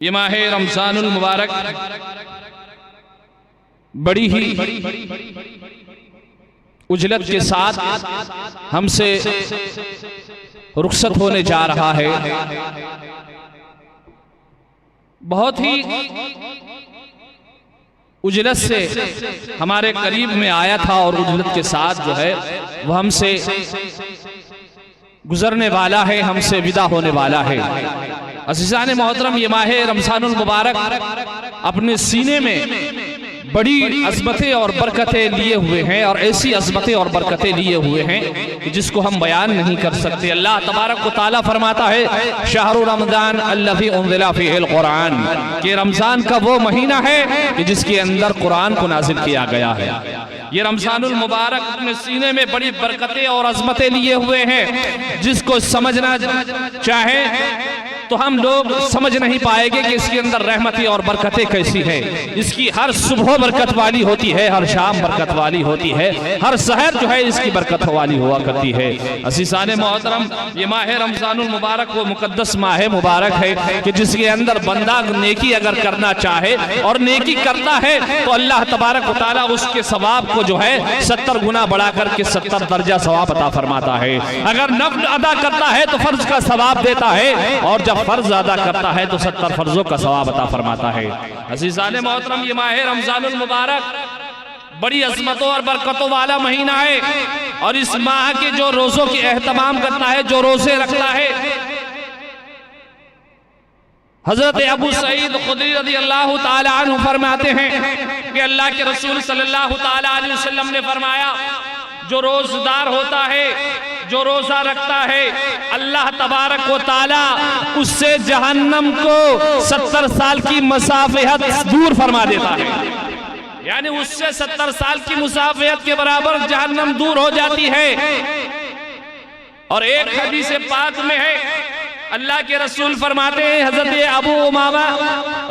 ये माह रमजानुल मुबारक बड़ी ही उजलत के साथ हमसे रुखसत होने जा रहा है। बहुत ही उजलत से हमारे करीब में आया था और उजलत के साथ जो है वह हमसे गुजरने वाला है, हमसे विदा होने वाला है। अज़ीज़ान मोहतरम, ये माह रमज़ानुल मुबारक अपने सीने में बड़ी अज़मतें और बरकतें लिए हुए हैं और ऐसी अज़मतें और बरकतें लिए हुए हैं कि जिसको हम बयान नहीं कर सकते। अल्लाह तबारक व तआला फरमाता है शहरु रमज़ान अल्लज़ी उन्ज़िला फ़ीहिल क़ुरआन, कि रमज़ान का वो महीना है कि जिसके अंदर कुरान को नाज़िल किया गया है। ये रमज़ानुल मुबारक अपने सीने में बड़ी बरकतें और अज़मतें लिए हुए हैं। जिसको समझना चाहे तो हम लोग समझ नहीं पाएंगे कि इसके अंदर रहमतें और बरकतें कैसी है। इसकी हर सुबह बरकत वाली होती है, हर शाम बरकत वाली होती है, हर सहर जो है इसकी बरकत वाली हुआ करती है। अज़ीज़ान मोहतरम, ये माह रमज़ानुल मुबारक वो मुकद्दस माह मुबारक है कि जिसके अंदर बंदा नेकी अगर करना चाहे और नेकी करता है तो अल्लाह तबारक व तआला उसके सवाब को जो है 70 गुना बढ़ा करके 70 दर्जा सवाब अता फरमाता है। अगर नफ़ल अदा करता है तो फर्ज का सवाब देता है और जब फर्ज अदा करता है तो 70 फर्जों का सवाब अता फरमाता है। अज़ीज़ान मोहतरम, ये माह रमज़ानुल मुबारक बड़ी अज़मतों और बरकतों वाला महीना है और इस माह के जो रोज़ों की एहतमाम करता है, जो रोज़े रखता है, हज़रत अबू सईद खुदरी रज़ियल्लाहु ताला अन्हु फरमाते हैं कि अल्लाह के रसूल सल्लल्लाहु ताला अलैहि वसल्लम ने फरमाया, जो रोज़दार होता है, जो रोज़ा रखता है, अल्लाह तबारक व तआला उससे जहन्नम को 70 साल की मसाफ़हत दूर फरमा देता है। यानी उससे 70 साल की मुसाफ़हत के बराबर जहन्नम दूर हो जाती है। और एक हदीस पाक में है, अल्लाह के रसूल फरमाते हैं, हज़रत अबू उमामा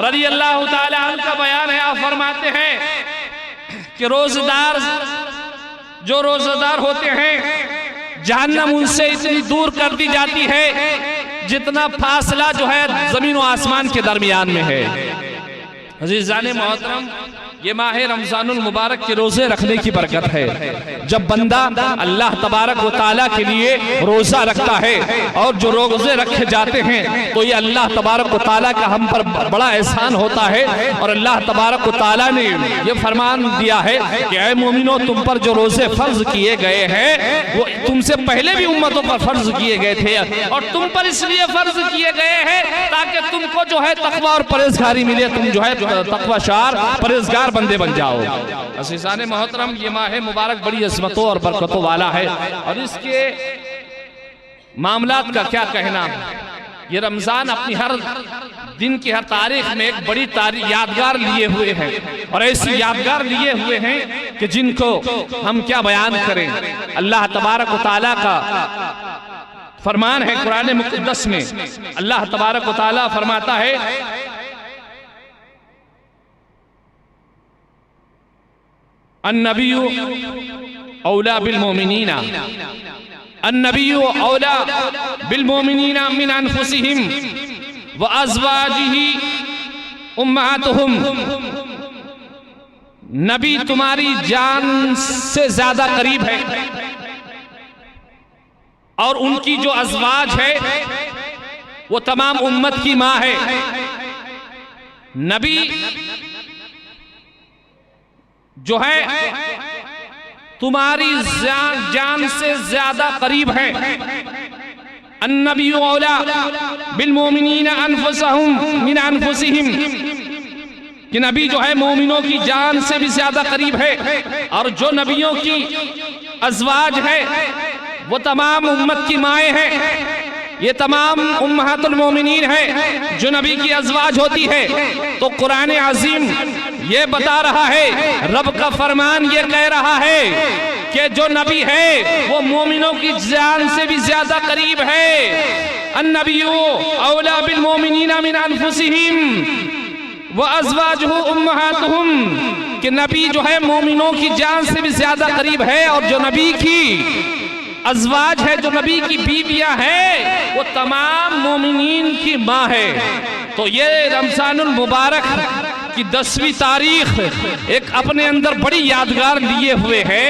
रज़ियल्लाहु ताला अन्हु का बयान है, आप फरमाते हैं कि जो रोज़ेदार होते हैं जहन्नम उनसे इतनी दूर कर दी जाती है जितना फासला जो है जमीन और आसमान के दरमियान में है। अज़ीज़ान मोहतरम, ये माह रमज़ानुल मुबारक के रोज़े रखने की बरकत है। जब बंदा अल्लाह तबारक व तआला के लिए रोज़ा रखता है और जो रोज़े रखे जाते हैं तो ये अल्लाह तबारक व तआला का हम पर बड़ा एहसान होता है। और अल्लाह तबारक व तआला ने ये फरमान दिया है कि ऐ मोमिनो, तुम पर जो रोज़े फ़र्ज किए गए हैं वो तुमसे पहले भी उम्मतों पर फ़र्ज किए गए थे और तुम पर इसलिए फ़र्ज किए गए हैं ताकि तुमको जो है तक़वा और परहेज़गारी मिले, तुम जो है तक़वाशार परहेज़गार बंदे बन जाओ। अज़ीज़ान मोहतरम, ये माह मुबारक बड़ी अज़मतों और बरकतों वाला है और इसके मामलात का क्या कहना। ये रमज़ान अपनी हर दिन की हर तारीख में एक बड़ी यादगार लिए हुए हैं और ऐसी यादगार लिए हुए हैं कि जिनको हम क्या बयान करें। अल्लाह तबारक व तआला का फरमान है कुरान मुक़द्दस में, अल्लाह तबारक व तआला फरमाता है, अन्नबिय्यु औला बिल मोमिनीना, अन्नबिय्यु औला बिल मोमिनीना मिन अनफुसिहिम व अज़वाजिही उम्महातुहुम। नबी तुम्हारी जान से ज्यादा करीब है और उनकी जो अज़वाज है वो तमाम उम्मत की माँ है। नबी जो है तुम्हारी जान से ज्यादा करीब है। अन्नबिय्यु औला बिल मोमिनीना अनफुसहुम मिन अनफुसिहिम, कि नबी जो है मोमिनों की जान से भी ज्यादा करीब है और जो नबियों की अज़वाज है वो तमाम उम्मत की माएँ हैं। ये तमाम उम्महातुल मोमिनीन है जो नबी की अज़वाज होती है। तो कुरान अज़ीम ये बता रहा है, रब का फरमान ये कह रहा है कि जो नबी है वो मोमिनों की जान से भी ज्यादा करीब है। अन्नबिय्यु औला बिल मोमिनीना मिन अनफुसिहिम व अज़वाजुहु उम्महातुहुम, कि नबी जो है मोमिनों की जान से भी ज्यादा करीब है और जो नबी की अज़वाज है, जो नबी की बीवियां हैं, वो तमाम मोमिनीन की माँ है। तो ये रमजानुल मुबारक की 10वीं तारीख एक अपने अंदर बड़ी यादगार लिए हुए है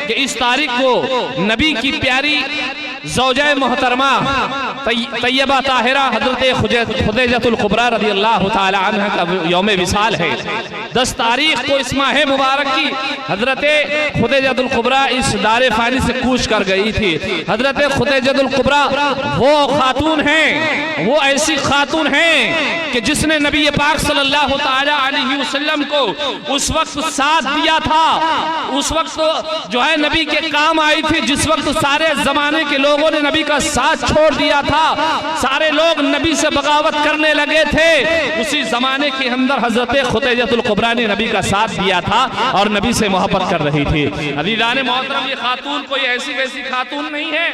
कि इस तारीख को नबी की प्यारी ज़ौजा मोहतरमा तैयबा ताहिरा हज़रत खुदैजतुल कुबरा रज़ियल्लाहु ताला अन्हा का यौम विसाल है। 10 तारीख को इस माह मुबारक की हज़रत खुदैजतुल कुबरा इस दारे फानी से कूच कर गई थी। हज़रत खुदैजतुल कुबरा वो खातून हैं, वो ऐसी खातून हैं कि जिसने नबी पाक सल्लल्लाहु ताला अलैहि वसल्लम को उस वक्त साथ दिया था, उस वक्त जो है नबी के काम आई थी, जिस वक्त सारे जमाने के लोगों ने नबी का साथ छोड़ दिया था, सारे लोग नबी से बगावत करने लगे थे, उसी जमाने के अंदर हजरत खुदैजतुल कुबरा ने नबी का साथ दिया था और नबी से मोहब्बत कर रही थी। अज़ीज़ान मोहतरम, ये खातून कोई ऐसी वैसी खातून नहीं है।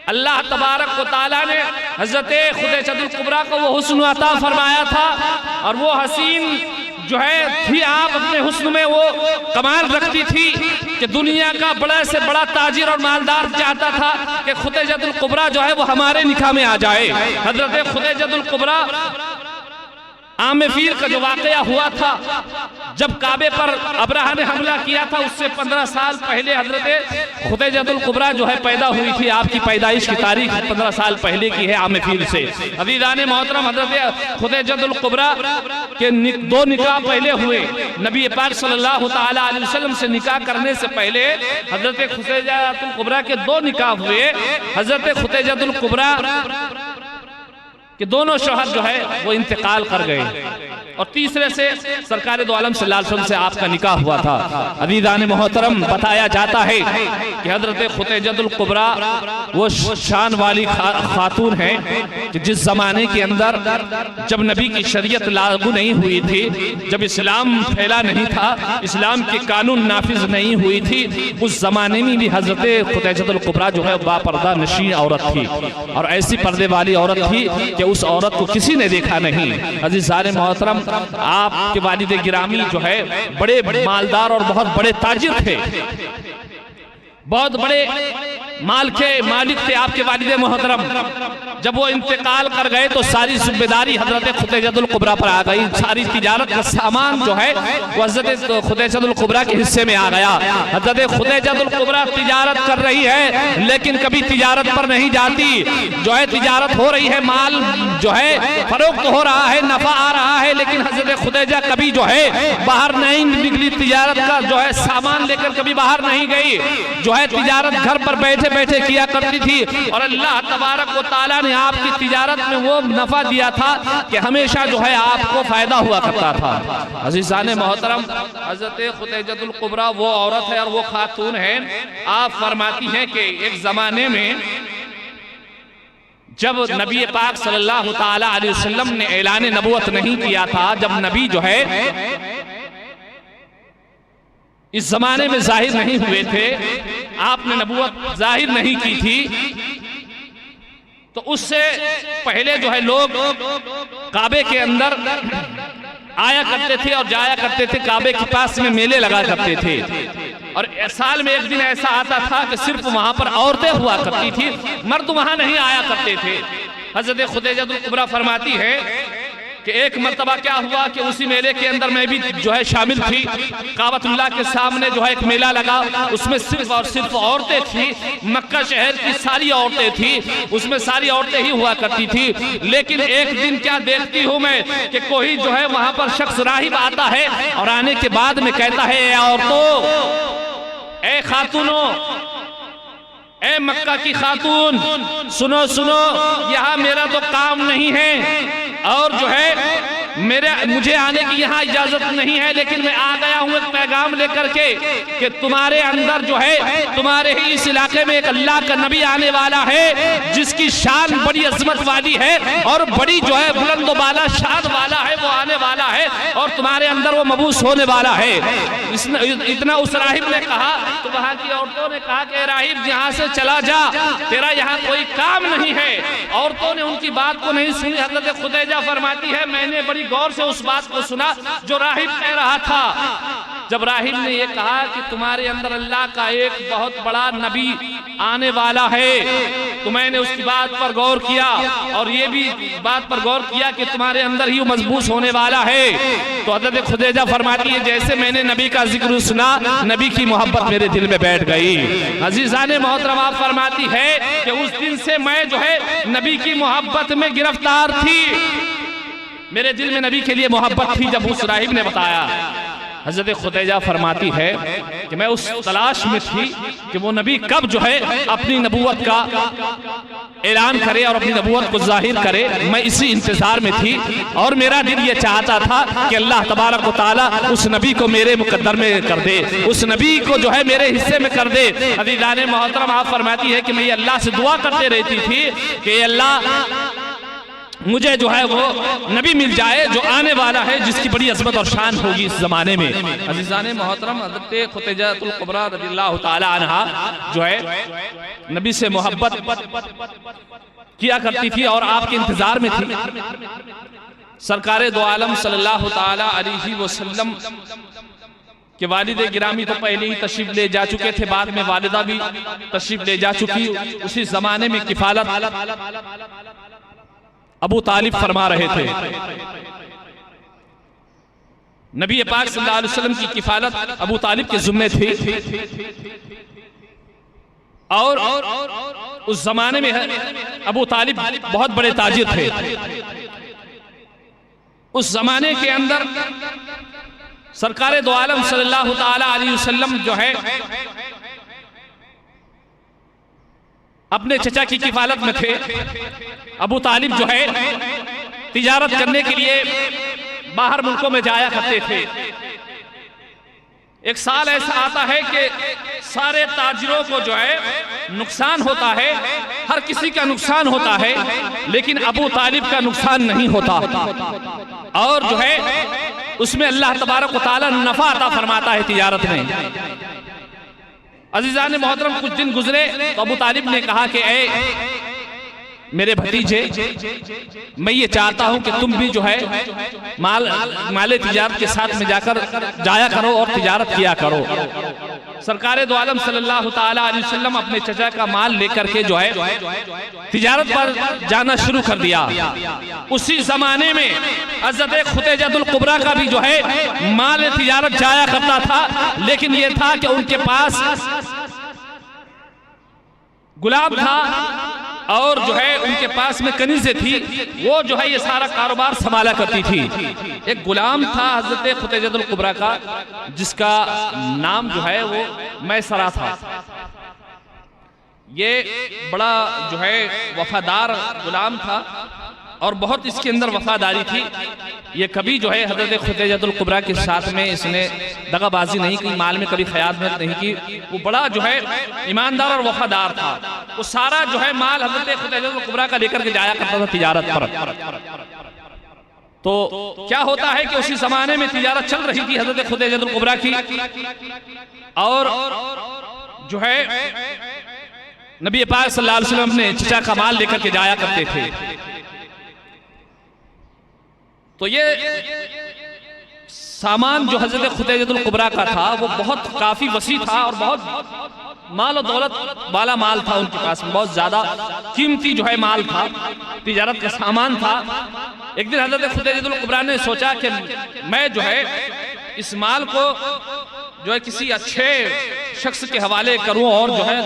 अल्लाह तबारक व तआला ने हजरत खुदैजतुल कुबरा को वो हुस्न अता फरमाया था और वो हसीन जो है थी, आप अपने हुस्न में वो कमाल रखती थी कि दुनिया का बड़ा से बड़ा ताजिर और मालदार चाहता था कि खुदैजतुल कुबरा जो है वो हमारे निकाह में आ जाए। हजरत खुदैजतुल कुबरा आमे फील का जो वाकया हुआ था, जब काबे पर अब्राहा ने हमला किया था, उससे 15 साल पहले हजरत खुदैजतुल कुबरा जो है पैदा हुई थी। आपकी पैदाइश की तारीख 15 साल पहले की है आमे फील से। अज़ीज़ान मोहतरम, हजरत खुदैजतुल कुबरा के 2 निकाह पहले हुए। नबी पाक सल्लल्लाहु ताला अलैहि वसल्लम से निकाह करने से पहले हजरत खुदैजतुल कुबरा के 2 निकाह हुए। हजरत खुदैजतुल कुबरा कि दोनों शौहर जो है वो इंतकाल कर गए और तीसरे से सरकार दो आलम सल्लल्लाहु अलैहि वसल्लम से आपका निकाह हुआ था। अज़ीज़ान मोहतरम, बताया जाता है कि हजरत खुदैजतुल कुबरा वो शान वाली खातून है कि जिस जमाने के अंदर जब नबी की शरीयत लागू नहीं हुई थी, जब इस्लाम फैला नहीं था, इस्लाम के कानून नाफिज नहीं हुई थी, उस जमाने में भी हजरत खुदैजतुल कुबरा जो है बापर्दा नशीन औरत थी और ऐसी पर्दे वाली औरत थी कि उस औरत को किसी ने देखा नहीं। अज़ीज़ान मोहतरम, आपके वालिद गिरामी जो है बड़े मालदार और बहुत बड़े ताजिर थे, बहुत बड़े माल के मालिक थे आपके वालिद मोहतरम। जब वो इंतकाल कर गए तो सारी जिम्मेदारी हजरत खुदैजतुल कुबरा पर आ गई। सारी तिजारत का सामान जो है वो हजरत खुदैजतुल कुबरा के हिस्से में आ गया। हजरत खुदैजतुल कुबरा तिजारत कर रही है लेकिन कभी तिजारत पर नहीं जाती। जो है तिजारत हो रही है, माल जो है फरोख्त हो रहा है, नफा आ रहा है, लेकिन हजरत खुदैजा कभी जो है बाहर नहीं निकली, तिजारत का जो है सामान लेकर कभी बाहर नहीं गई। जो है तिजारत घर पर बैठे बैठे किया करती थी और अल्लाह तबारक व तआला ने आपकी तिजारत में वो नफा दिया था कि हमेशा जो है आपको फायदा हुआ करता था। अज़ीज़ान मोहतरम, हजरत खुदैजतुल कुबरा वो औरत है और वो खातून है। आप फरमाती हैं कि एक जमाने में जब नबी पाक सल्लल्लाहु ताला अलैहि वसल्लम ने ऐलान नबुवत नहीं किया था, जब नबी जो है इस जमाने में जाहिर नहीं हुए थे, आपने नबुवत जाहिर नहीं की थी, तो उससे पहले जो है लोग काबे के अंदर आया करते थे और जाया करते थे। काबे के पास में मेले लगा करते थे और साल में एक दिन ऐसा आता था कि सिर्फ वहां पर औरतें हुआ करती थी, मर्द वहां नहीं आया करते थे। हजरत खुदैजतुल कुबरा फरमाती है कि एक मर्तबा क्या हुआ कि उसी मेले के अंदर मैं भी जो है शामिल थी। काबतुल्लाह के सामने जो है एक मेला लगा, उसमें सिर्फ और सिर्फ औरतें थी। मक्का शहर की सारी औरतें थी, उसमें सारी औरतें ही हुआ करती थी। लेकिन एक दिन क्या देखती हूँ मैं कि कोई जो है वहां पर शख्स राहिब आता है और आने के बाद में कहता है, ए औरतों, ए खातूनों, ए मक्का की खातून, सुनो सुनो, यहाँ मेरा तो काम नहीं है और जो है मुझे आने की यहाँ इजाजत नहीं है, लेकिन मैं आ गया हूँ एक पैगाम लेकर के कि तुम्हारे अंदर जो है, तुम्हारे ही इस इलाके में एक अल्लाह का नबी आने वाला है जिसकी शान बड़ी अजमत वाली है और बड़ी जो है बुलंद बाला शान वाला है, वो आने वाला है और तुम्हारे अंदर वो मबूस होने वाला है। इतना उस राहिब ने कहा तो वहाँ की औरतों ने कहा कि राहिब यहाँ से चला जा, तेरा यहाँ कोई काम नहीं है। औरतों ने उनकी बात को नहीं सुनी। हजरत खुदैजा फरमाती है, मैंने बड़ी गौर से उस बात को सुना जो राहिब कह रहा था। जब राहिब ने ये कहा कि तुम्हारे अंदर अल्लाह का एक बहुत बड़ा नबी आने वाला है तो मैंने उसकी बात पर गौर किया और ये भी बात पर गौर किया कि तुम्हारे अंदर ही मजबूत होने वाला है। तो हज़रत खुदैजा फरमाती है जैसे मैंने नबी का जिक्र सुना, नबी की मोहब्बत मेरे दिल में बैठ गई। अजीज़ान मोहतरम, आप फरमाती है कि उस दिन से मैं जो है नबी की मोहब्बत में गिरफ्तार थी। मेरे दिल में नबी के लिए मोहब्बत थी। जब उस राहिब ने बताया, हज़रत खुदैजा फरमाती है कि मैं उस तलाश में थी कि वो नबी कब जो है अपनी नबूवत का ऐलान करे और अपनी नबूवत को जाहिर करे। मैं इसी इंतजार में थी और मेरा दिल ये चाहता था कि अल्लाह तबारक व तआला उस नबी को मेरे मुकद्दर में कर दे, उस नबी को जो है मेरे हिस्से में कर दे। अज़ीज़ान मोहतरम, आप फरमाती है कि मैं ये अल्लाह से दुआ करते रहती थी कि अल्लाह मुझे जो है वो नबी मिल जाए जो आने वाला है, जिसकी बड़ी अज़मत और शान होगी इस ज़माने में। अज़ीज़ान मोहतरम, हज़रत खुदैजातुल कुबरा रज़ियल्लाहु ताला अन्हा जो है नबी से मोहब्बत किया करती थी और आपके इंतज़ार में थी। सरकारे दो आलम सल्लल्लाहु ताला अलैहि वसल्लम के वालिद गिरामी तो पहले ही तशरीफ ले जा चुके थे, बाद में वालिदा भी तशरीफ ले जा चुकी। उसी ज़माने में किफ़ालत अबू तालिब फरमा रहे थे। नबी पाक सल्लल्लाहु अलैहि वसल्लम की किफालत अबू तालिब के ज़िम्मे थी और उस जमाने में अबू तालिब बहुत बड़े ताजिर थे। उस जमाने के अंदर सरकारे दो आलम सल्लल्लाहु ताला अलैहि वसल्लम जो है अपने चचा की किफालत में थे। अबू तालिब जो है तिजारत करने के लिए बाहर मुल्कों में जाया करते थे। एक साल ऐसा आता है कि सारे ताजिरों को जो है नुकसान होता है, हर किसी का नुकसान होता है, लेकिन अबू तालिब का नुकसान नहीं होता और जो है उसमें अल्लाह तबारक व तआला नफा अता फरमाता है तिजारत में। अज़ीज़ान मोहतरम, कुछ दिन गुजरे तो अबू तालिब ने कहा कि ए मेरे भतीजे, मैं ये चाहता हूं कि तुम भी जो है माले तिजारत के साथ में जाकर जाया करो और तिजारत किया करो। सरकारे दो आलम सल्लल्लाहु ताला अलैहि वसल्लम अपने चचा का माल लेकर के जो है तिजारत पर जाना शुरू कर दिया। उसी जमाने में हज़रत खुदैजातुल कुबरा का भी जो है माल तिजारत जाया करता था, लेकिन ये था कि उनके पास गुलाम था और जो है उनके पास में कनीज़े थी, वो जो है ये सारा कारोबार संभाला करती थी। एक गुलाम था हज़रत खुदैजातुल कुबरा का, जिसका नाम जो है वो मैसरा था। ये बड़ा जो है वफादार गुलाम था और बहुत इसके अंदर वफादारी थी। ये कभी जो है हज़रत खुदैजातुल कुबरा के साथ में इसने दगाबाजी नहीं की, माल में कभी खयानत नहीं की। वो बड़ा जो है ईमानदार और वफादार था। वो सारा जो है माल हज़रत खुदैजातुल कुबरा का लेकर के जाया करता था तिजारत पर। तो क्या होता है कि उसी जमाने में तिजारत चल रही थी हज़रत खुदैजातुल कुबरा की और जो है नबी पाक सल्लल्लाहु अलैहि वसल्लम अपने चचा का माल लेकर के जाया करते थे। तो ये सामान जो हज़रत खुदैजातुल कुबरा का था वो बहुत काफी वसी था और बहुत माल और दौलत वाला माल था उनके पास में, बहुत ज्यादा कीमती जो है माल था, तिजारत का सामान था। एक दिन हज़रत खुदैजातुल कुबरा ने सोचा कि मैं जो है इस माल को जो है किसी अच्छे शख्स के हवाले करूं और जो है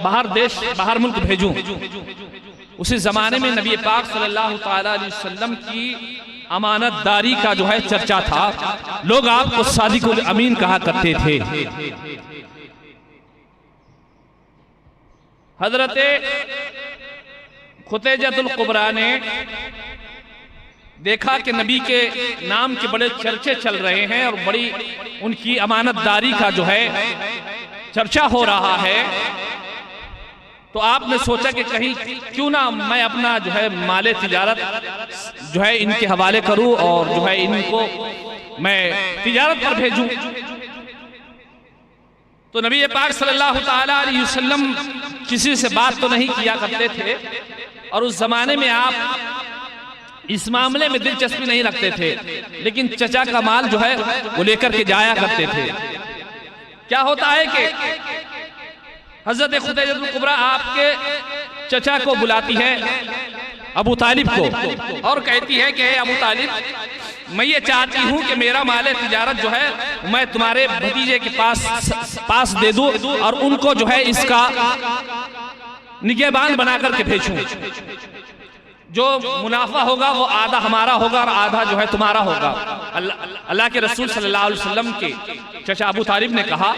बाहर मुल्क भेजूं। उसी जमाने में नबी पाक सल्लल्लाहु ताला अलैहि वसल्लम की अमानतदारी का जो है चर्चा था। लोग आपको सादिकुल अमीन कहा करते थे। हज़रत खुदैजातुल कुबरा ने देखा कि नबी के नाम के बड़े चर्चे चल रहे हैं और बड़ी उनकी अमानतदारी का जो है चर्चा हो रहा है। तो आपने सोचा कि कहीं क्यों ना मैं अपना जो है माले तिजारत जो है इनके हवाले करूं और जो है इनको मैं तिजारत पर भेजूं। तो नबी पाक सल्लल्लाहु ताला अलैहि वसल्लम किसी से बात तो नहीं किया करते थे और उस जमाने में आप इस मामले में दिलचस्पी नहीं रखते थे, लेकिन चचा का माल जो है वो लेकर के जाया करते थे। क्या होता है कि हज़रत खुदैजातुल कुबरा आपके चचा को बुलाती है, अबू तालिब को, और कहती है कि अबू तालिब, मैं ये चाहती हूँ कि मेरा माल तिजारत जो है मैं तुम्हारे भतीजे के पास दे दूँ और उनको जो है इसका निगहबान बना करके भेजूं। जो मुनाफा होगा वो आधा हमारा होगा और आधा जो है तुम्हारा होगा। अल्लाह के रसूल सल्लल्लाहु अलैहि वसल्लम के चचा अबू तालिब ने कहा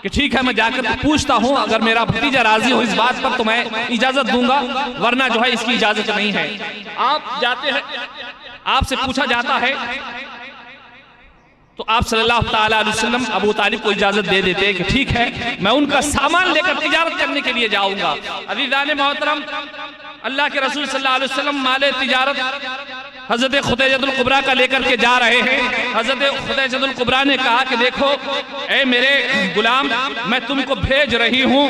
कि ठीक है, मैं जाकर पूछता हूँ, अगर मेरा भतीजा राजी हो इस बात पर तो मैं इजाजत दूंगा, वरना जो है इसकी इजाजत नहीं है। आप जाते हैं, आपसे पूछा जाता है तो आप सल्लल्लाहु ताला अलैहि वसल्लम अबू तालिब को इजाजत दे देते हैं कि ठीक है, मैं उनका सामान लेकर तिजारत करने के लिए जाऊंगा। अज़ीज़ान मोहतरम, अल्लाह के रसूल सल्लल्लाहु अलैहि वसल्लम माले तिजारत हज़रत खुदैजतुल कुबरा का लेकर के जा रहे हैं। हज़रत खुदैजतुल कुबरा ने कहा कि देखो ए मेरे गुलाम, मैं तुमको भेज रही हूँ,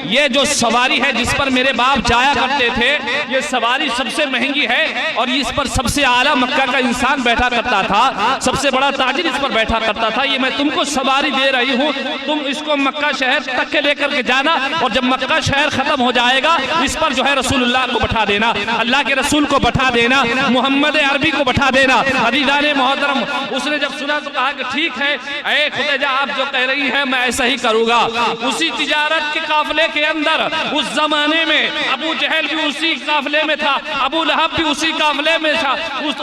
ये जो सवारी है जिस पर मेरे बाप जाया करते थे, ये सवारी सबसे महंगी है और इस पर सबसे आला मक्का का इंसान बैठा करता था, सबसे बड़ा ताजिर इस पर बैठा करता था। ये मैं तुमको सवारी दे रही हूँ, तुम इसको मक्का शहर तक के लेकर के जाना और जब मक्का शहर खत्म हो जाएगा इस पर जो है रसूलुल्लाह को बैठा देना, अल्लाह के रसूल को बैठा देना, मोहम्मद अरबी को बैठा देना। अज़ीज़ान मोहतरम, उसने जब सुना तो कहा कि ठीक है ए खुदैजा, आप जो कह रही हैं मैं ऐसा ही करूंगा। उसी तिजारत के काफिले के अंदर उस जमाने में अबू जहल भी उसी काफिले में था, अबू लहब भी उसी काफिले में था,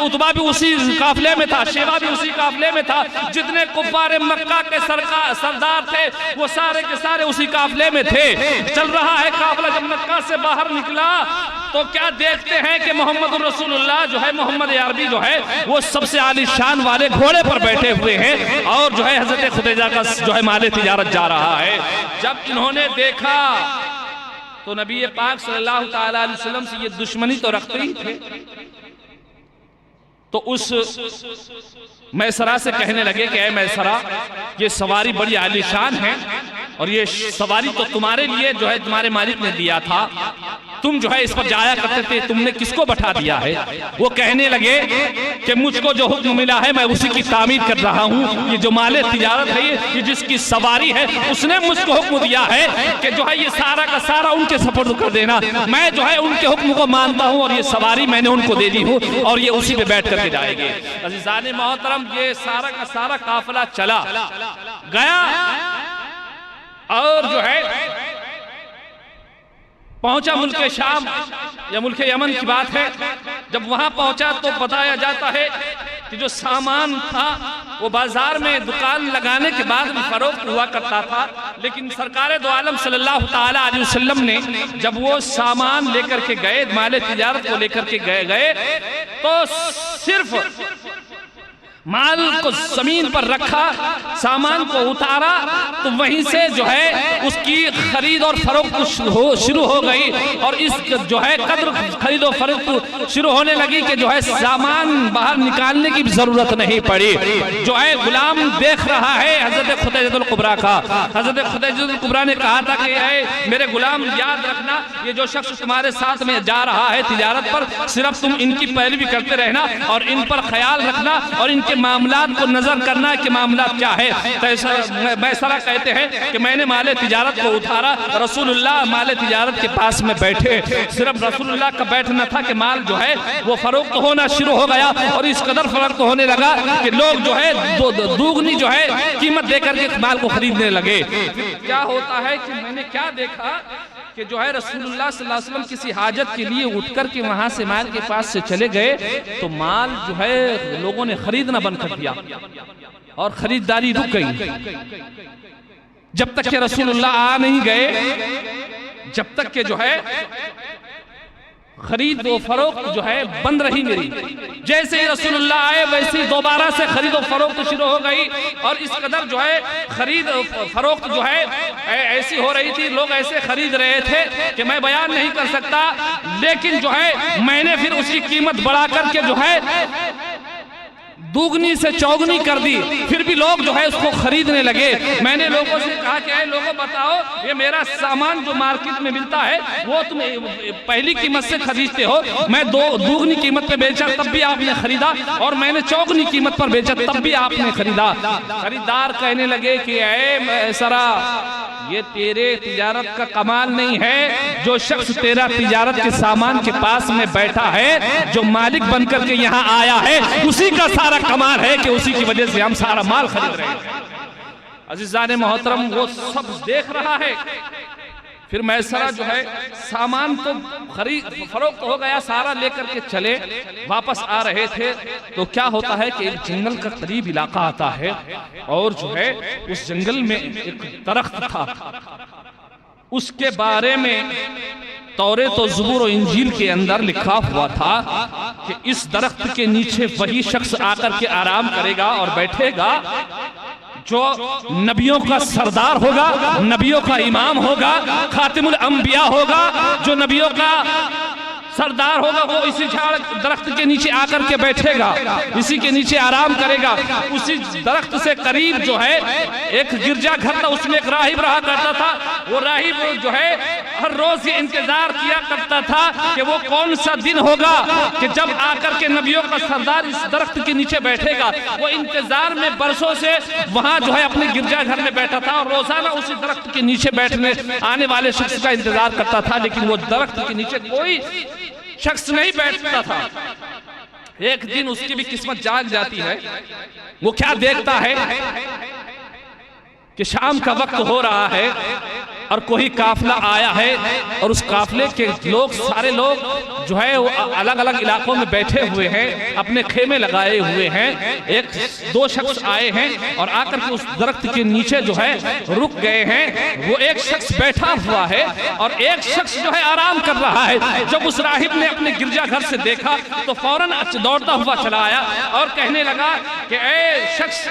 उतबा भी उसी काफिले में था, शेबा भी उसी काफिले में था। जितने कुफ्फार मक्का के सरदार थे वो सारे के सारे उसी काफिले में थे। चल रहा है काफिला, जब मक्का से बाहर निकला तो क्या देखते हैं कि मोहम्मद रसूलुल्लाह जो है, मोहम्मद अरबी जो है, वो सबसे आलीशान वाले घोड़े पर बैठे हुए हैं और जो है हजरत खुदैजा का जो है माले तिजारत जा रहा है। जब इन्होंने देखा तो नबी पाक सल्लल्लाहु ताला अलैहि वसल्लम से ये दुश्मनी तो रखते ही थे, तो उस मैसरा से कहने लगे कि ऐ मैसरा, ये सवारी बड़ी आलीशान है और ये सवारी तो तुम्हारे लिए जो है तुम्हारे मालिक ने दिया था, तुम जो है इस पर जाया करते थे, तुमने किसको बैठा दिया है? वो कहने लगे कि मुझको जो हुक्म मिला है मैं उसी की तामीर कर रहा हूँ। ये जो माले तिजारत है, ये जिसकी सवारी है, उसने मुझको हुक्म दिया है कि जो है ये सारा का सारा उनके सपुर्द कर देना। मैं जो है उनके हुक्म को मानता हूँ और ये सवारी मैंने उनको दे दी हूँ और ये उसी पे बैठ करके जाएंगे। अज़ीज़ान मोहतरम, ये सारा का सारा काफिला चला गया और जो है पहुंचा मुल्क शाम या मुल्क यमन की बात है। जब वहां पहुंचा तो बताया जाता है कि जो सामान था वो बाजार में दुकान लगाने के बाद भी फरोख्त हुआ करता था, लेकिन सरकार दो आलम सल्लल्लाहु ताला अलैहि वसल्लम ने जब वो सामान लेकर के गए, माले तिजारत को लेकर के गए तो सिर्फ माल को जमीन पर रखा, सामान को उतारा तो वहीं से जो है उसकी खरीद और फरोख्त शुरू हो गई और इस जो है कद्र खरीद और फरोख्त शुरू होने लगी कि जो है सामान बाहर निकालने की भी जरूरत नहीं पड़ी। जो है गुलाम देख रहा है हजरत खुदैजतुल कुबरा का। हजरत खुदैजतुल कुबरा ने कहा था कि मेरे गुलाम याद रखना, ये जो शख्स तुम्हारे साथ में जा रहा है तिजारत पर, सिर्फ तुम इनकी पैरवी करते रहना और इन पर ख्याल रखना और इनके मामलात को नजर करना कि मामला क्या है। तो मैसरा कहते हैं कि मैंने माले तिजारत को उतारा, रसूलुल्लाह माले तिजारत के पास में बैठे, सिर्फ रसूलुल्लाह का बैठना था कि माल जो है वो फरोख्त होना शुरू हो गया और इस कदर फरोख्त होने लगा कि लोग जो है दुगनी जो है कीमत देकर के माल को खरीदने लगे। क्या होता है कि मैंने क्या देखा कि जो है रसूलुल्लाह सल्लल्लाहु अलैहि वसल्लम किसी हाजत के लिए उठकर के वहां से माल के पास से चले गए तो माल जो है लोगों ने खरीदना बंद कर दिया और खरीदारी रुक गई जब तक कि रसूलुल्लाह आ नहीं गए, जब तक कि जो है खरीद व फरोख्त जो है बंद रही मेरी। जैसे ही रसूलुल्लाह आए वैसे ही दोबारा से खरीद व फरोख्त शुरू हो गई और इस कदर जो है खरीद फरोख्त जो है ऐसी हो रही थी, लोग ऐसे खरीद रहे थे कि मैं बयान नहीं कर सकता। लेकिन जो है मैंने फिर उसकी कीमत बढ़ा करके जो है दुगनी से चौगनी कर दी, फिर भी लोग जो है उसको खरीदने लगे। मैंने लोगों से कहा कि ऐ लोगों बताओ, ये मेरा सामान जो मार्केट में मिलता है वो तुम पहली कीमत से खरीदते हो, मैं दुगनी कीमत पे बेचा तब भी आपने खरीदा और मैंने चौगनी कीमत पर बेचा तब भी आपने खरीदा। खरीदार कहने लगे कि ऐ मैसरा, ये तेरे तिजारत का कमाल नहीं है। जो शख्स तेरा तिजारत के सामान के पास में बैठा है, जो मालिक बनकर के यहाँ आया है, उसी का सारा कमाल है कि उसी की वजह से हम सारा माल खरीद रहे हैं। अज़ीज़ान मोहतरम, वो सब देख रहा है। फिर मैसरा जो है सामान तो खरीद फरोख्त हो गया, सारा लेकर के चले, वापस आ रहे थे तो क्या होता है कि एक जंगल का करीब इलाका आता है और जो है उस जंगल में एक दरख्त था। उसके बारे में तौरेत और ज़बूर और इंजील के अंदर लिखा हुआ था कि इस दरख्त के नीचे वही शख्स आकर के आराम करेगा और बैठेगा जो नबियों का सरदार होगा, नबियों का इमाम होगा, खातिमुल अंबिया होगा। जो नबियों का सरदार होगा वो इसी झाड़ दरख्त के नीचे आकर के बैठेगा, इसी के नीचे आराम करेगा। उसी दरख्त से करीब जो है एक गिरजा घर था, उसमें एक राहिब रहा करता था। वो राहिब जो है हर रोज ये इंतजार किया करता था कि वो कौन सा दिन होगा कि जब आकर के नबियों का सरदार इस दरख्त के नीचे बैठेगा। वो इंतजार में बरसों से वहां जो है अपने गिरजा घर में बैठा था और रोजाना उसी दरख्त के नीचे बैठने आने वाले शख्स का इंतजार करता था, लेकिन वो दरख्त के नीचे कोई शख्स नहीं बैठता था। एक दिन उसकी भी किस्मत जाग जाती है। वो क्या देखता है कि शाम का वक्त हो रहा है और कोई काफिला आया है और उस काफिले के लोग, सारे लोग जो है वो अलग अलग इलाकों में बैठे हुए हैं, अपने खेमे लगाए हुए हैं। एक दो शख्स आए हैं और आकर के उस दरख्त के नीचे जो है रुक गए हैं। वो एक शख्स बैठा हुआ है और एक शख्स जो है आराम कर रहा है। जब उस राहिब ने अपने गिरजा घर से देखा तो फौरन दौड़ता हुआ चला आया और कहने लगा कि ए शख्स,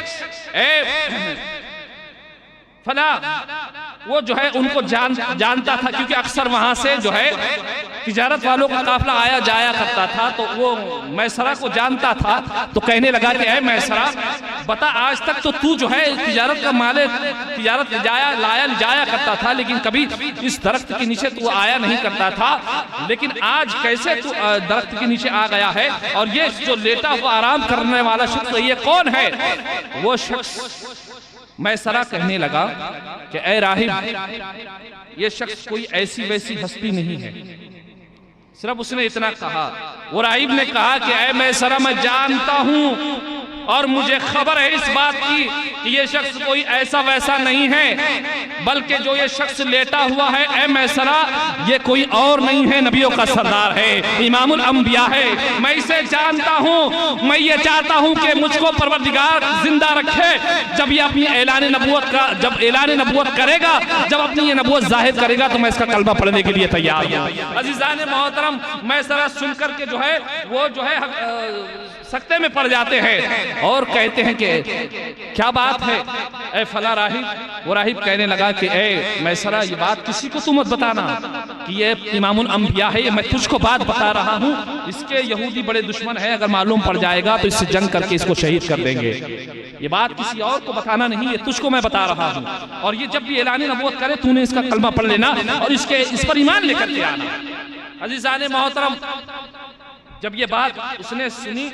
ए फला, वो जो है उनको जानता था क्योंकि अक्सर वहां से जो है तिजारत वालों का काफिला आया जाया करता था, तो वो मैसरा को जानता था। तो कहने लगा कि ऐ मैसरा, बता, आज तक तो तू जो है तिजारत का माले तिजारत लाया जाया करता था, लेकिन कभी इस दरख्त के नीचे तू आया नहीं करता था, लेकिन आज कैसे तू दरख्त के नीचे आ गया है? और ये जो लेटा हुआ आराम करने वाला शख्स, ये कौन है? वो शख्स मैसरा कहने लगा कि ऐ राहिब, ये शख्स कोई ऐसी वैसी हस्ती नहीं है। सिर्फ उसने इतना कहा। वो राहिब ने कहा कि ऐ मैसरा, मैं जानता हूं और मुझे खबर है इस बात की कि ये शख्स कोई ऐसा वैसा नहीं है, बल्कि जो ये शख्स लेटा हुआ है, ऐ मैसरा, ये कोई और नहीं है, नबियों का सरदार है, इमामुल अंबिया है। मैं इसे जानता हूं। मैं ये चाहता हूं कि मुझको परवरदिगार जिंदा रखे। जब ये अपनी ऐलान नबूवत का जब ऐलान नबूवत करेगा, जब अपनी ये नबूवत जाहिर करेगा, तो मैं इसका कलमा पढ़ने के लिए तैयार हूं। अज़ीज़ान मोहतरम, मैसरा सुनकर के जो है वो जो है सकते में पड़ जाते हैं और कहते हैं कि क्या बात है ऐ फला राहिब? वो राहिब कहने लगा कि ऐ मैसरा, ये बात किसी को तू मत बताना कि ये इमामुल अंबिया है, मैं तुझको बात बता रहा हूँ। इसके यहूदी बड़े दुश्मन है, अगर मालूम पड़ जाएगा तो इससे जंग करके इसको शहीद कर देंगे। ये बात किसी और को बताना नहीं है, तुझको मैं बता रहा हूँ। और ये जब भी ऐलान नबूवत करे, तूने इसका कलमा पढ़ लेना और इस पर ईमान लेकर के आना। अज़ीज़ान मोहतरम, जब ये बात उसने सुनी,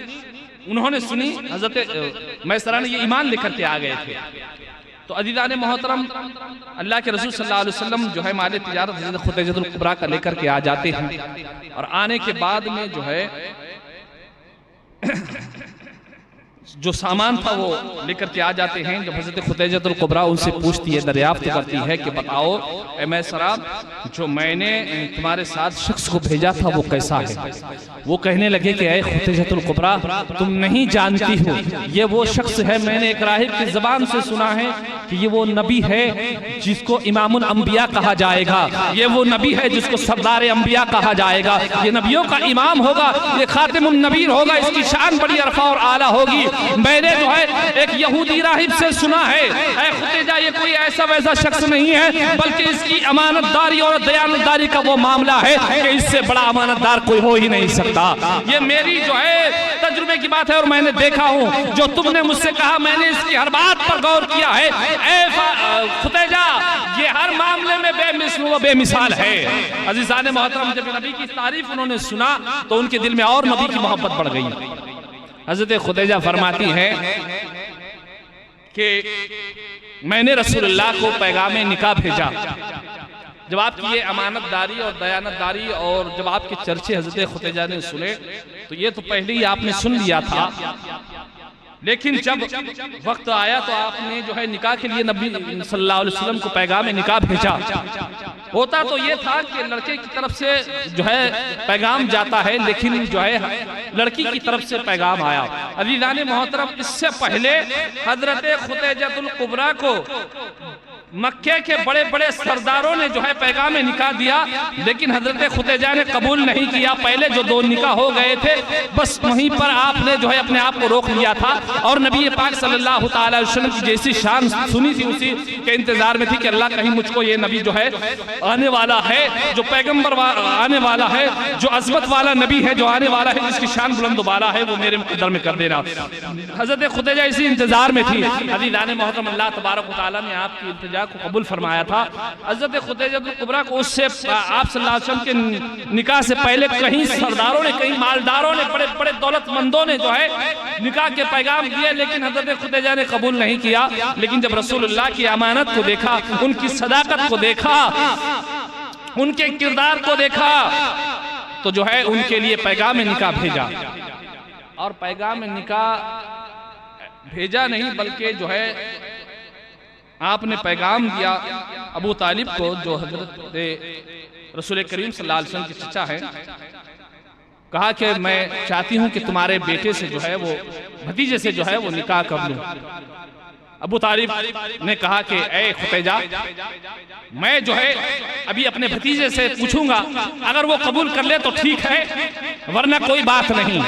उन्होंने सुनी, हजरत मैसरा ने ये ईमान लेकर के आ गए थे। तो अज़ीज़ान मोहतरम, अल्लाह के रसूल सल्लल्लाहु अलैहि वसल्लम जो है माले तिजारत हज़रत खुतैजतुल कुबरा का लेकर के आ जाते हैं और आने के बाद में जो है जो सामान था वो लेकर के आ जाते हैं। जब हज़रत खुतैजतुल कुबरा उनसे पूछती है, दरियाफ्त करती है कि बताओ ऐ मैसरा, जो मैंने तुम्हारे साथ शख्स को भेजा था वो कैसा है? वो कहने लगे कि ऐ खुतैजतुल कुबरा, तुम नहीं जानती हो, ये वो शख्स है, मैंने एक राहिब की ज़बान से सुना है कि ये वो नबी है जिसको इमामुल अंबिया कहा जाएगा, ये वो नबी है जिसको सरदार अंबिया कहा जाएगा, ये नबियों का इमाम होगा, ये खातिमुन नबीर होगा, इसकी शान बड़ी अरफा और आला होगी। मैंने जो है एक यहूदी राहिब से सुना है, ऐ खुतैजा, ये कोई ऐसा वैसा शख्स नहीं है, बल्कि इसकी अमानतदारी और दयानतदारी का वो मामला है कि इससे बड़ा अमानतदार कोई हो ही नहीं सकता। ये मेरी जो है तजुर्बे की बात है और मैंने देखा हूँ। जो तुमने मुझसे कहा, मैंने इसकी हर बात पर गौर किया है। ऐ खुतैजा, ये हर मामले में बेमिसाल है। अज़ीज़ान मोहतरम, जब नबी की तारीफ उन्होंने सुना तो उनके दिल में और नबी की मोहब्बत बढ़ गई। हज़रत खुतैजा फरमाती हैं कि मैंने रसूलुल्लाह को पैगाम निकाह भेजा। जब आपकी ये अमानतदारी और दयानतदारी और जब आपके चर्चे हज़रत खुतैजा ने सुने तो ये तो पहले ही आपने सुन लिया था, लेकिन जब वक्त आया तो आपने जो है निकाह के लिए नबी सल्लल्लाहु अलैहि वसल्लम को पैगाम निकाह भेजा। होता तो ये था कि लड़के की तरफ से जो है पैगाम जाता है, लेकिन जो है लड़की की तरफ से पैगाम आया। अज़ीज़ान मोहतरम, इससे पहले हजरत खुतैजतुल कुबरा को मक्के के बड़े बड़े सरदारों ने जो है पैगाम निकाह दिया, लेकिन हजरत खुतैजा ने कबूल नहीं किया। पहले जो 2 निकाह हो गए थे बस वहीं पर आपने जो है अपने आप को रोक लिया था और नबी पाक सल्लल्लाहु ताला अलैहि वसल्लम की जैसी शान सुनी थी उसी के इंतजार में थी कि अल्लाह कहीं मुझको ये नबी जो है आने वाला है, जो पैगंबर आने वाला है, जो अज़मत वाला नबी है, जो आने वाला है, जिसकी शान बुलंद वाला है, वो मेरे मुक़द्दर में कर देना। हजरत खुतैजा इसी इंतजार में थी। अज़ीज़ान मोहतरम, अल्लाह तबारक व तआला ने आपकी इल्तिजा को कबूल फरमाया था। हज़रत खुतैजतुल कुबरा को उससे आप सल्लल्लाहु अलैहि वसल्लम के निकाह से पहले कहीं सरदारों ने, कहीं मालदारों ने, बड़े बड़े दौलतमंदों ने जो है निकाह के पैगाम दिए, लेकिन हज़रत खुतैजा ने कबूल नहीं किया। लेकिन जब रसूलुल्लाह की अमानत को देखा, उनकी सदाकत को देखा, उनके किरदार को देखा, तो जो है उनके लिए पैगाम निकाह भेजा। और पैगाम निकाह भेजा नहीं बल्कि जो है आपने पैगाम दिया अबू तालिब को, जो हजरत रसूल करीम सल्लल्लाहु अलैहि वसल्लम के चचा हैं। कहा कि मैं चाहती हूं कि तुम्हारे बेटे से जो है वो भतीजे से जो है वो निकाह कर लूं। अबू तालिब ने कहा कि ए खुतैजा, मैं जो है अभी अपने भतीजे से पूछूंगा, अगर वो कबूल कर ले तो ठीक है, वरना कोई बात नहीं।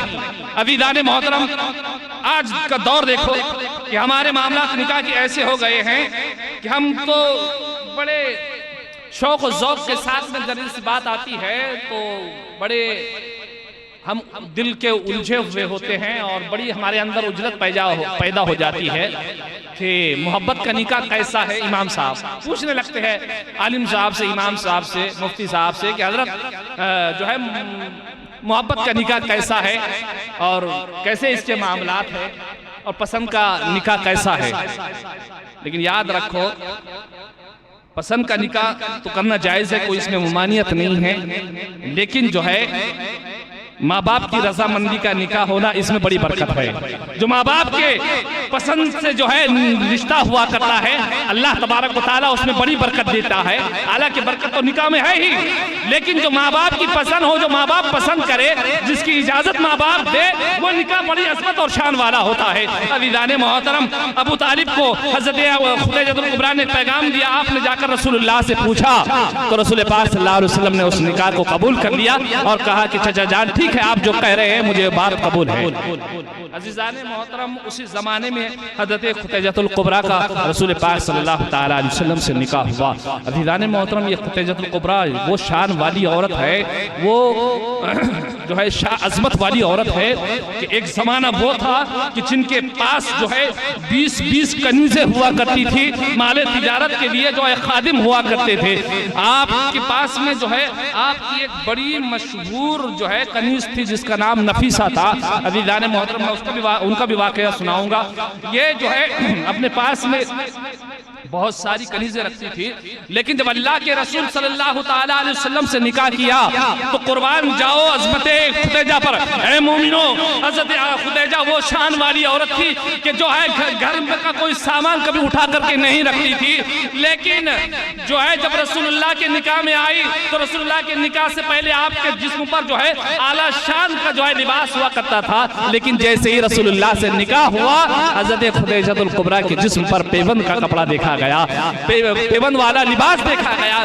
अज़ीज़ान मोहतरम, आज का दौर देखो कि हमारे मामला निकाह के ऐसे हो गए हैं कि हम तो बड़े शौक और ज़ौक़ के साथ में जब इस बात आती है तो बड़े हम दिल के उलझे हुए होते हैं और बड़ी हमारे अंदर उजलत पैदा हो जाती है कि मोहब्बत का निकाह कैसा है। इमाम साहब पूछने लगते हैं आलिम साहब से, इमाम साहब से, मुफ्ती साहब से कि हजरत जो है मोहब्बत का निकाह कैसा है और कैसे इसके मामलात है और पसंद का निकाह कैसा है। लेकिन याद रखो, पसंद का निकाह तो करना जायज़ है, कोई इसमें ममानियत नहीं है, लेकिन जो है माँ बाप की रजामंदी का निकाह होना इसमें बड़ी बरकत है। जो माँ बाप के पसंद से जो है रिश्ता हुआ करता है, अल्लाह तबारक व तआला उसमें बड़ी बरकत देता है। हालांकि बरकत तो निकाह में है ही, लेकिन जो माँ बाप की पसंद हो, जो माँ बाप पसंद करे, जिसकी इजाजत माँ बाप दे, वो निकाह बड़ी अज़मत और शान वाला होता है। अज़ीज़ान मोहतरम, अबू तालिब को हज़रत खुतैजतुल कुबरा ने पैगाम दिया। आपने जाकर रसूलुल्लाह से पूछा तो रसूल पाक सल्लल्लाहु अलैहि वसल्लम ने उस निकाह को कबूल कर लिया और कहा कि चाचा जान, ठीक है, आप जो कह रहे हैं मुझे बात कबूल है। अज़ीज़ान मोहतरम, उसी ज़माने में हज़रत खुतैजतुल कुबरा का रसूल पाक सल्लल्लाहु ताला अलैहि वसल्लम से निकाह हुआ। अज़ीज़ान मोहतरम, ये खुतैजतुल कुबरा वो शान वाली औरत है, वो जो है अज़मत वाली औरत है कि एक ज़माना वो था कि जिनके पास जो है 20-20 कनीज़ें हुआ करती थी, माले तिजारत के लिए जो है खादिम हुआ करते थे। आपके पास में जो है आपकी एक बड़ी मशहूर जो है कनीज़ थी जिसका नाम नफीसा था। अज़ीज़ान मोहतरम, मैं उनका भी वाक़या सुनाऊंगा। ये जो है अपने पास में बहुत सारी कनीज़ें रखती थी, लेकिन जब अल्लाह के रसूल सल्लल्लाहु ताला अलैहि वसल्लम से निकाह किया तो कुर्बान जाओ अज़मते खुतैजा पर। ऐ मोमिनो, हज़रत खुतैजा वो शान वाली औरत थी कि जो है घर में का कोई सामान कभी उठा करके नहीं रखती थी, लेकिन जो है जब रसूलुल्लाह के निकाह में आई तो रसूलुल्लाह के निकाह से पहले आपके जिस्म पर जो है आला शान का जो है लिबास हुआ करता था, लेकिन जैसे ही रसूलुल्लाह से निकाह हुआ हज़रत खुतैजतुल कुबरा के जिस्म पर पेबंद का कपड़ा देखा गया, पेबंद वाला लिबास देखा गया।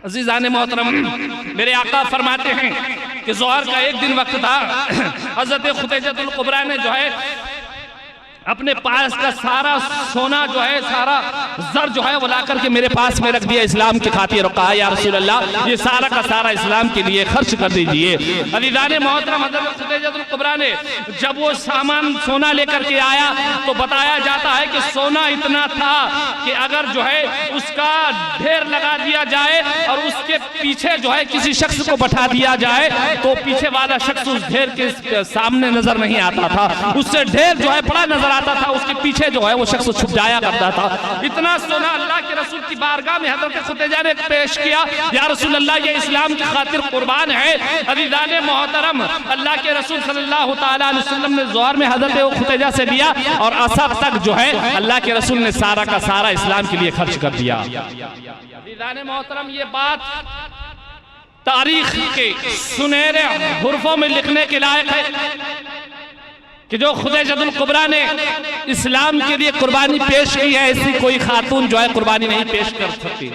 अज़ीज़ान मोहतरम, मेरे आका फरमाते हैं कि ज़ोहर का एक दिन वक्त था, हज़रत खुतैजतुल कुबरा ने जो है अपने पास का सारा सोना जो है, सारा जर जो है वो ला करके मेरे पास में रख दिया इस्लाम की खातिर और कहा या रसूल अल्लाह, ये सारा का सारा इस्लाम के लिए खर्च कर दीजिए। अज़ीज़ान मोहतरम, हज़रत खुतैजतुल कुबरा ने जब वो सामान सोना लेकर के आया तो बताया जाता है कि सोना इतना था कि अगर जो है उसका ढेर लगा दिया जाए और उसके पीछे जो है किसी शख्स को बैठा दिया जाए तो पीछे वाला शख्स उस ढेर के सामने नजर नहीं आता था, उससे ढेर जो है बड़ा नजर आता था उसके पीछे जो है वो शख्स छुप जाया करता था। इतना सोना अल्लाह के रसूल की बारगाह में हजरत खुतैजा ने पेश किया, या रसूल अल्लाह ये इस्लाम की खातिर कुर्बान है। अज़ीज़ाने मोहतरम, अल्लाह के रसूल सल्लल्लाहु तआला अलैहि वसल्लम ने ज़ोहर में हजरत खुतैजा से लिया और असर तक जो है अल्लाह के रसूल ने सारा का सारा इस्लाम के लिए खर्च कर दिया। अज़ीज़ाने मोहतरम, ये बात तारीख के सुनहरे हुर्फों में लिखने के लायक है कि जो खुदैजतुल कुबरा ने इस्लाम के लिए कुर्बानी पेश की है, ऐसी कोई खातून जो है कुर्बानी नहीं पेश कर सकती।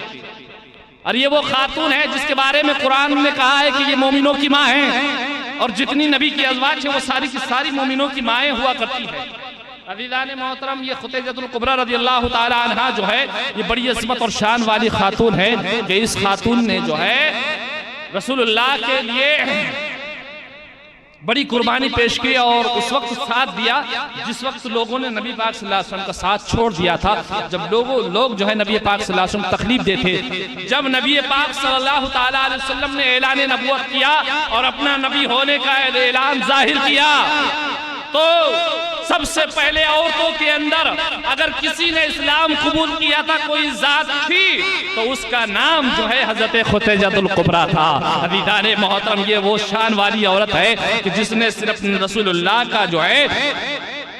और ये वो खातून है जिसके बारे में कुरान ने कहा है कि ये मोमिनों की माँ है, और जितनी नबी की अज़वाज है वो सारी की सारी मोमिनों की माएँ हुआ करती है। अज़ीज़ाने मोहतरम, ये खुतैजतुल कुबरा रज़ियल्लाहु ताला अन्हा जो है ये बड़ी अज़मत और शान वाली खातून है कि इस खातून ने जो है रसूलुल्लाह के लिए बड़ी कुर्बानी पेश की और उस वक्त साथ दिया जिस वक्त लोगों ने नबी पाक सल्लल्लाहु अलैहि वसल्लम का साथ छोड़ दिया था, जब लोग जो है नबी पाक सल्लल्लाहु अलैहि वसल्लम तकलीफ देते। जब नबी पाक सल्लल्लाहु ताला अलैहि वसल्लम ने ऐलान नबुव्वत किया और अपना नबी होने का ऐलान जाहिर किया, तो सबसे पहले औरतों के अंदर अगर किसी ने इस्लाम कबूल किया था, कोई जात थी, तो उसका नाम जो है हजरत खुतैजतुल कुबरा था। अज़ीज़ाने मोहतरम, ये वो शान वाली औरत है कि जिसने सिर्फ रसूलुल्लाह का जो है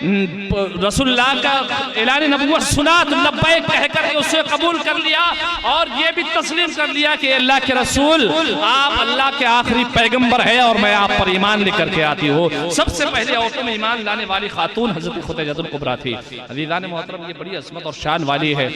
रसूलुल्लाह का ऐलान नबुव्वत सुना तो लब्बैक कहकर के उसे कबूल कर लिया और ये भी तस्लीम कर लिया कि अल्लाह के रसूल, आप अल्लाह के आखिरी पैगंबर है और मैं आप पर ईमान लेकर के आती हूँ। सबसे पहले औरतों में ईमान लाने वाली खातून हजरत खुतैजतुल कुबरा थी। अज़ीज़ाने मोहतरम, ये बड़ी अज़मत और शान वाली है।